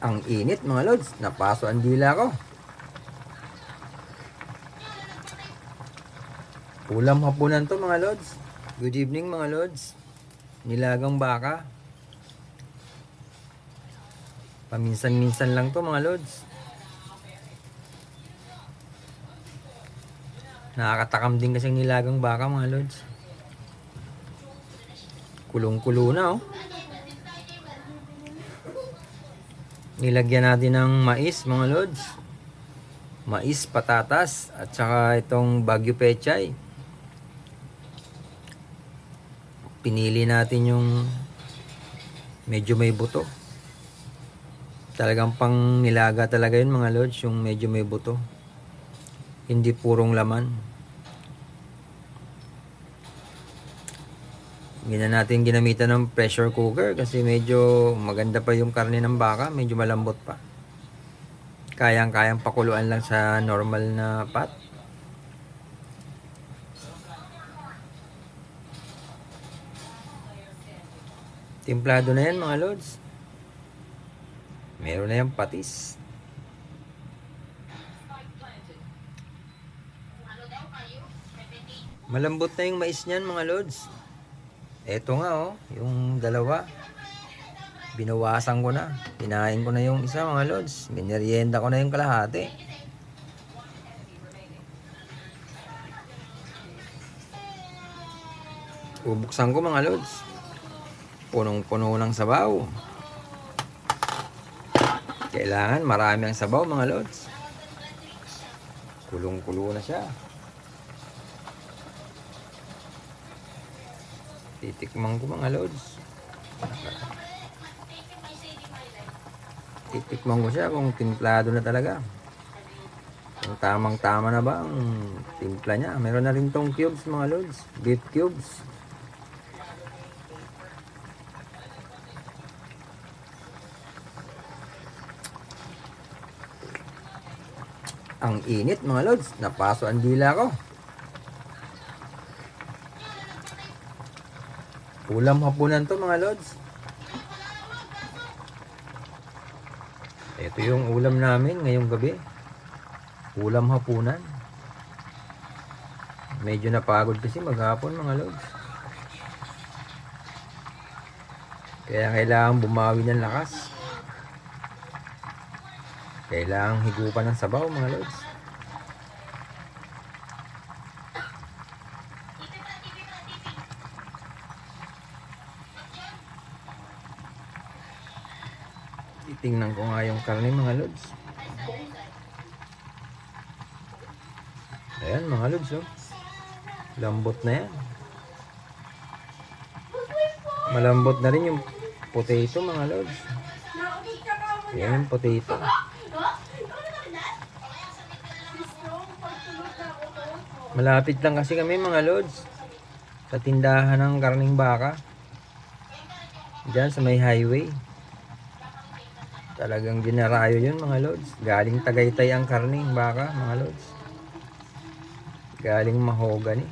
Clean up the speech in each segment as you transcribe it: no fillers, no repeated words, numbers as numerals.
Ang init mga lods, napaso ang dila ko. Ulam hapunan to mga lods. Good evening mga lods. Nilagang baka. Paminsan-minsan lang to mga lods. Nakakatakam din kasi nilagang baka mga lods. Kulong-kulo na oh. Nilagyan natin ng mais mga lods. Mais, patatas at saka itong Baguio pechay. Pinili natin yung medyo may buto. Talagang pang nilaga talaga yun mga lods, yung medyo may buto. Hindi purong laman. Hindi na natin ginamitan ng pressure cooker kasi medyo maganda pa yung karne ng baka, medyo malambot pa. Kayang-kayang pakuluan lang sa normal na pot. Timplado na yan mga lods. Meron na yung patis. Malambot na yung mais niyan mga lods. Eto nga oh, yung dalawa. Binawasan ko na. Pinain ko na yung isa mga lods. Minerienda ko na yung kalahati. Bubuksan ko mga lods. Punong-puno ng sabaw. Kailangan marami ang sabaw mga lods. Kulong-kulo na siya. Titikman ko mga lods. Titikman ko siya kung timplado na talaga. Kung tamang-tama na ba ang timpla niya. Meron na rin tong cubes mga lods. Beef cubes. Ang init mga lods, napaso ang dila ko. Ulam hapunan to mga lods. Ito yung ulam namin ngayong gabi. Ulam hapunan. Medyo napagod kasi maghapon mga lods. Kaya kailangan bumawi ng lakas. Kailangang higupan ng sabaw mga lods. Titingnan ko nga yung karne mga lods. Ayan mga lods oh. Lambot na yan. Malambot na rin yung potato mga lods. Ayan yung potato. Malapit lang kasi kami mga lods sa tindahan ng karning baka. Diyan sa may highway. Talagang dinarayo yun mga lods. Galing Tagaytay ang karning baka mga lods. Galing Mahogany.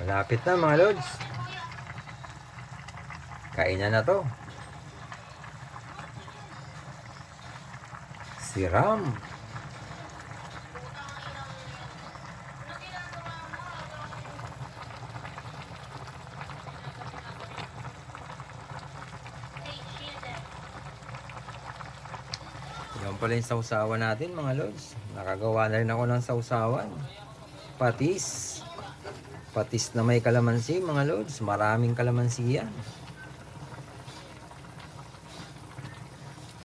Malapit na mga lods. Kainan na to. Siram. Yan pala yung sausawan natin mga lods. Nakagawa na rin ako ng sausawan. Patis. Patis na may kalamansi mga lods. Maraming kalamansi yan.